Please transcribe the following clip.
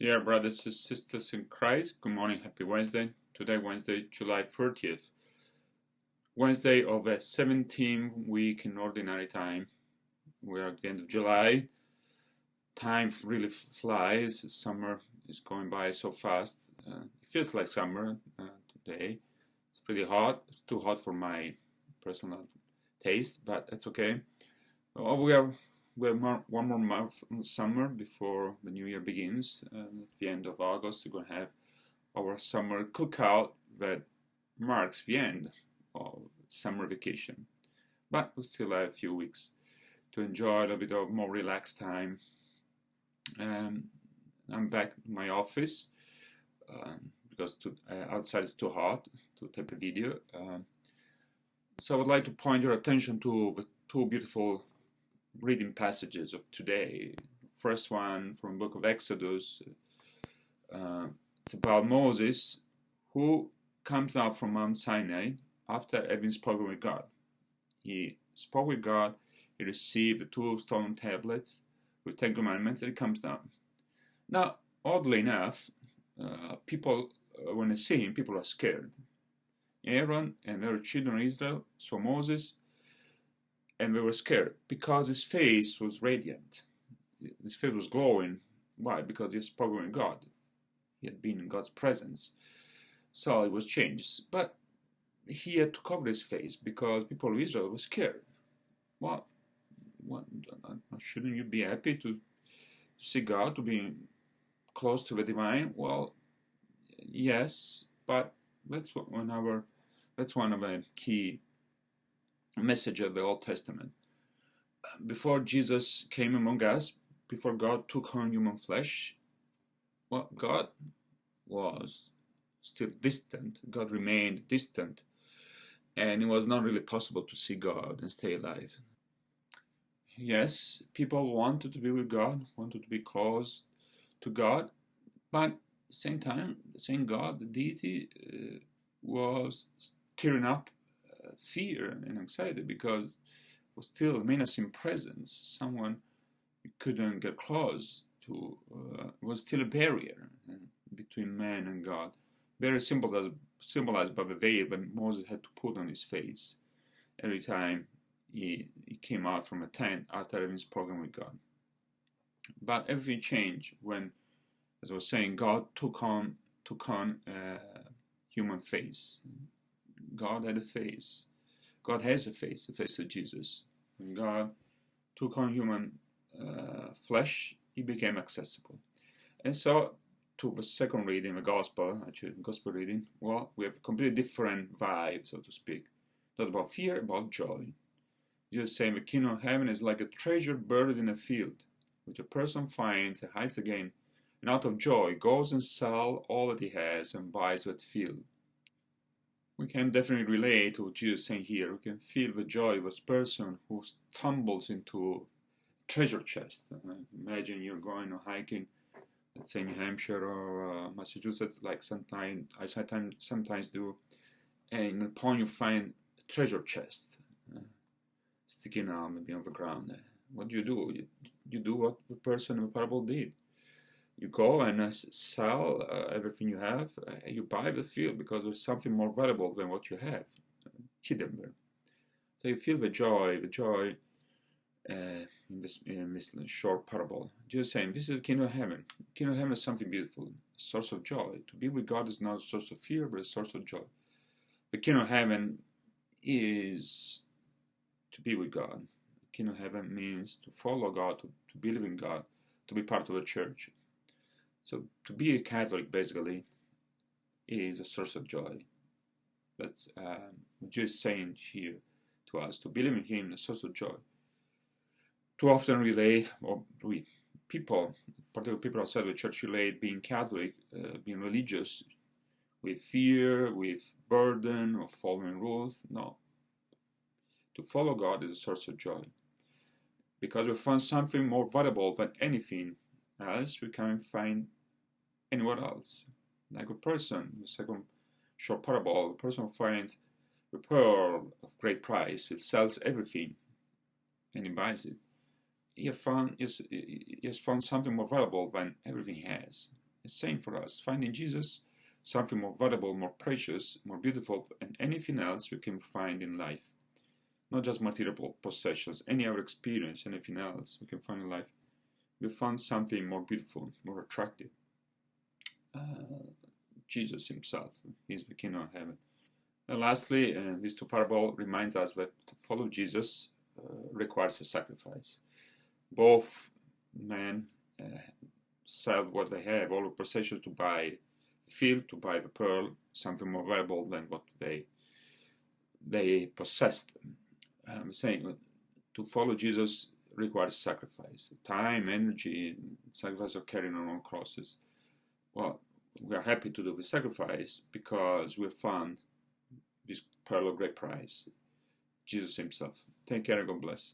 Dear brothers and sisters in Christ, good morning, happy Wednesday. Today, Wednesday, July 30th. Wednesday of a 17th week in Ordinary Time. We are at the end of July. Time really flies. Summer is going by so fast. It feels like summer today. It's pretty hot. It's too hot for my personal taste, but that's okay. We're one more month in summer before the new year begins. At the end of August, we're going to have our summer cookout that marks the end of summer vacation. But we still have a few weeks to enjoy a little bit of more relaxed time. I'm back in my office because outside it's too hot to take a video. So I would like to point your attention to the two beautiful reading passages of today. First one from the book of Exodus. It's about Moses, who comes out from Mount Sinai after having spoken with God. He spoke with God, he received the two stone tablets with 10 commandments, and he comes down. Now, oddly enough, people, when they see him, people are scared. Aaron and their children of Israel saw Moses, and they were scared because his face was radiant. His face was glowing. Why? Because he had spoken with God. He had been in God's presence. So it was changed. But he had to cover his face because people of Israel were scared. What? Shouldn't you be happy to see God, to be close to the divine? Well, yes, but that's one of the key message of the Old Testament. Before Jesus came among us, before God took on human flesh, well, God was still distant. God remained distant, and it was not really possible to see God and stay alive. Yes, people wanted to be with God, wanted to be close to God, but at the same time, the same God, the deity, was stirring up fear and anxiety because it was still a menacing presence. Someone you couldn't get close to. Was still a barrier between man and God. Very symbolized by the veil that Moses had to put on his face every time he came out from a tent after having spoken with God. But everything changed when, as I was saying, God took on human face. God had a face. God has a face, the face of Jesus. When God took on human flesh, he became accessible. And so, to the second reading, the gospel reading, well, we have a completely different vibe, so to speak. Not about fear, about joy. Jesus saying the kingdom of heaven is like a treasure buried in a field, which a person finds and hides again, and out of joy goes and sells all that he has and buys that field. We can definitely relate to what Jesus is saying here. We can feel the joy of a person who stumbles into a treasure chest. Imagine you're going or hiking, let's say New Hampshire or Massachusetts, like I sometimes do, and upon you find a treasure chest sticking out maybe on the ground. What do? You do what the person in the parable did. You go and sell everything you have. You buy the field because there's something more valuable than what you have hidden there. So you feel the joy in this short parable. Just saying, this is the kingdom of heaven. The kingdom of heaven is something beautiful, a source of joy. To be with God is not a source of fear, but a source of joy. The kingdom of heaven is to be with God. The kingdom of heaven means to follow God, to believe in God, to be part of the church. So to be a Catholic, basically, is a source of joy. That's what Jesus is saying here to us. To believe in Him, a source of joy. Too often people, particularly people outside the church, relate being Catholic, being religious, with fear, with burden of following rules. No. To follow God is a source of joy. Because we found something more valuable than anything else we can find anywhere else. Like a person, the second short parable, a person finds a pearl of great price, it sells everything, and he buys it. He has found something more valuable than everything he has. is saying for us. Finding Jesus, something more valuable, more precious, more beautiful than anything else we can find in life. Not just material possessions, any other experience, anything else we can find in life. We found something more beautiful, more attractive. Jesus himself. He's the King of heaven. And lastly, this two parable reminds us that to follow Jesus requires a sacrifice. Both men sell what they have, all the possessions to buy the field, to buy the pearl, something more valuable than what they possessed. I'm saying to follow Jesus requires sacrifice, time, energy, sacrifice of carrying our own crosses. Well, we are happy to do the sacrifice because we found this pearl of great price, Jesus himself. Take care and God bless.